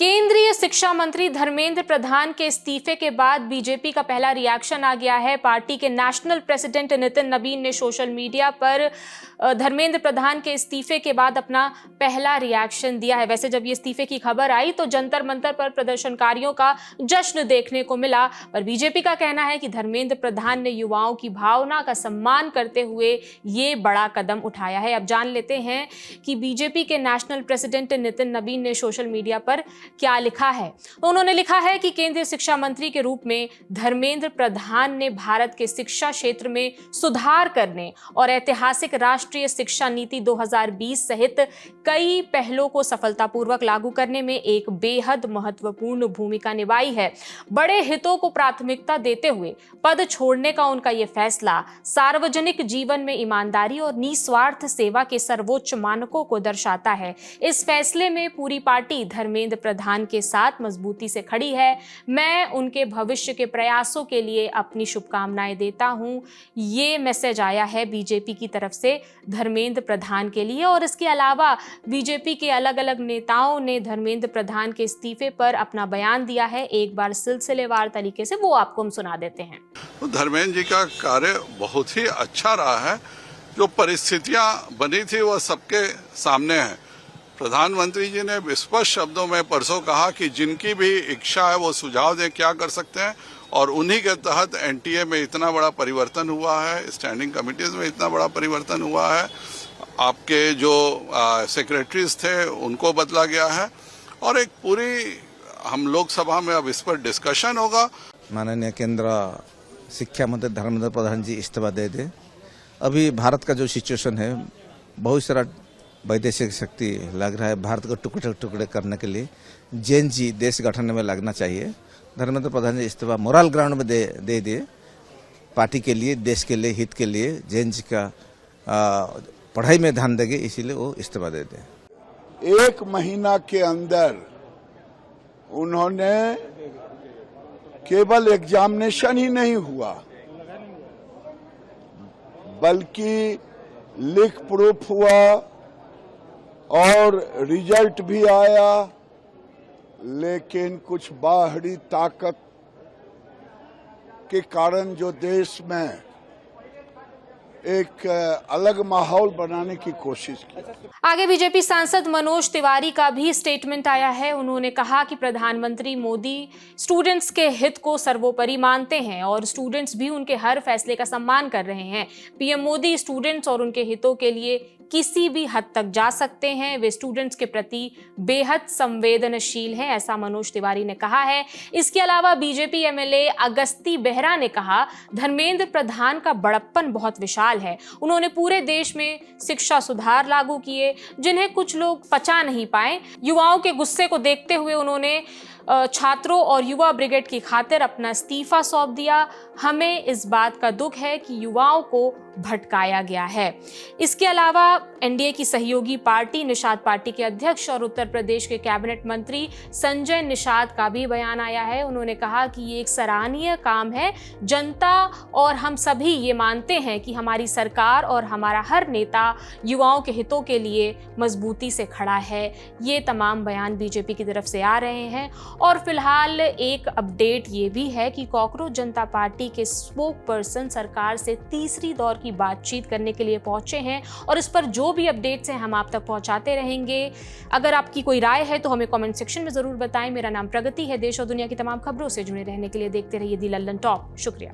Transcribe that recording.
केंद्रीय शिक्षा मंत्री धर्मेंद्र प्रधान के इस्तीफे के बाद बीजेपी का पहला रिएक्शन आ गया है। पार्टी के नेशनल प्रेसिडेंट नितिन नवीन ने सोशल मीडिया पर धर्मेंद्र प्रधान के इस्तीफे के बाद अपना पहला रिएक्शन दिया है। वैसे जब ये इस्तीफे की खबर आई तो जंतर मंतर पर प्रदर्शनकारियों का जश्न देखने को मिला, पर बीजेपी का कहना है कि धर्मेंद्र प्रधान ने युवाओं की भावना का सम्मान करते हुए ये बड़ा कदम उठाया है। अब जान लेते हैं कि बीजेपी के नेशनल प्रेसिडेंट नितिन नवीन ने सोशल मीडिया पर क्या लिखा है। उन्होंने लिखा है कि केंद्रीय शिक्षा मंत्री के रूप में धर्मेंद्र प्रधान ने भारत के शिक्षा क्षेत्र में सुधार करने और ऐतिहासिक राष्ट्रीय शिक्षा नीति 2020 सहित कई पहलों को सफलतापूर्वक लागू करने में एक बेहद महत्वपूर्ण भूमिका निभाई है। बड़े हितों को प्राथमिकता देते हुए पद छोड़ने का उनका यह फैसला सार्वजनिक जीवन में ईमानदारी और निस्वार्थ सेवा के सर्वोच्च मानकों को दर्शाता है। इस फैसले में पूरी पार्टी धर्मेंद्र प्रधान के साथ मजबूती से खड़ी है। मैं उनके भविष्य के प्रयासों के लिए अपनी शुभकामनाएं देता हूं। ये मैसेज आया है बीजेपी की तरफ से धर्मेंद्र प्रधान के लिए। और इसके अलावा बीजेपी के अलग अलग नेताओं ने धर्मेंद्र प्रधान के इस्तीफे पर अपना बयान दिया है। एक बार सिलसिलेवार तरीके से वो आपको हम सुना देते हैं। धर्मेंद्र जी का कार्य बहुत ही अच्छा रहा है। जो परिस्थितियां बनी थी वो सबके सामने है। प्रधानमंत्री जी ने स्पष्ट शब्दों में परसों कहा कि जिनकी भी इच्छा है वो सुझाव दें क्या कर सकते हैं, और उन्हीं के तहत एनटीए में इतना बड़ा परिवर्तन हुआ है, स्टैंडिंग कमिटीज में इतना बड़ा परिवर्तन हुआ है। आपके जो सेक्रेटरीज थे उनको बदला गया है, और एक पूरी हम लोकसभा में अब इस पर डिस्कशन होगा। माननीय केंद्र शिक्षा मंत्री धर्मेंद्र प्रधान जी इस्तीफा दे दे। अभी भारत का जो सिचुएशन है, बहुत सारा वैदेशिक शक्ति लग रहा है भारत को टुकड़े टुकड़े करने के लिए। जैन जी देश गठन में लगना चाहिए। धर्मेंद्र प्रधान जी इस्तीफा मोरल ग्राउंड में दे दिए, पार्टी के लिए, देश के लिए, हित के लिए। जैन जी का पढ़ाई में ध्यान देंगे, इसीलिए वो इस्तीफा दे दे। एक महीना के अंदर उन्होंने केवल एग्जामिनेशन ही नहीं हुआ, बल्कि लिख प्रूफ हुआ और रिजल्ट भी आया। लेकिन कुछ बाहरी ताकत के कारण जो देश में एक अलग माहौल बनाने की कोशिश की। आगे बीजेपी सांसद मनोज तिवारी का भी स्टेटमेंट आया है। उन्होंने कहा कि प्रधानमंत्री मोदी स्टूडेंट्स के हित को सर्वोपरि मानते हैं और स्टूडेंट्स भी उनके हर फैसले का सम्मान कर रहे हैं। पीएम मोदी स्टूडेंट्स और उनके हितों के लिए किसी भी हद तक जा सकते हैं। वे स्टूडेंट्स के प्रति बेहद संवेदनशील हैं, ऐसा मनोज तिवारी ने कहा है। इसके अलावा बीजेपी एमएलए अगस्ती बेहरा ने कहा, धर्मेंद्र प्रधान का बड़प्पन बहुत विशाल है। उन्होंने पूरे देश में शिक्षा सुधार लागू किए जिन्हें कुछ लोग पचा नहीं पाए। युवाओं के गुस्से को देखते हुए उन्होंने छात्रों और युवा ब्रिगेड की खातिर अपना इस्तीफा सौंप दिया। हमें इस बात का दुख है कि युवाओं को भटकाया गया है। इसके अलावा एनडीए की सहयोगी पार्टी निषाद पार्टी के अध्यक्ष और उत्तर प्रदेश के कैबिनेट मंत्री संजय निषाद का भी बयान आया है। उन्होंने कहा कि ये एक सराहनीय काम है। जनता और हम सभी ये मानते हैं कि हमारी सरकार और हमारा हर नेता युवाओं के हितों के लिए मजबूती से खड़ा है। ये तमाम बयान बीजेपी की तरफ से आ रहे हैं। और फिलहाल एक अपडेट ये भी है कि कॉकरोच जनता पार्टी के स्पोक पर्सन सरकार से तीसरी दौर की बातचीत करने के लिए पहुंचे हैं, और इस पर जो भी अपडेट्स हैं हम आप तक पहुंचाते रहेंगे। अगर आपकी कोई राय है तो हमें कमेंट सेक्शन में जरूर बताएं। मेरा नाम प्रगति है। देश और दुनिया की तमाम खबरों से जुड़े रहने के लिए देखते रहिए दी लल्लन टॉप। शुक्रिया।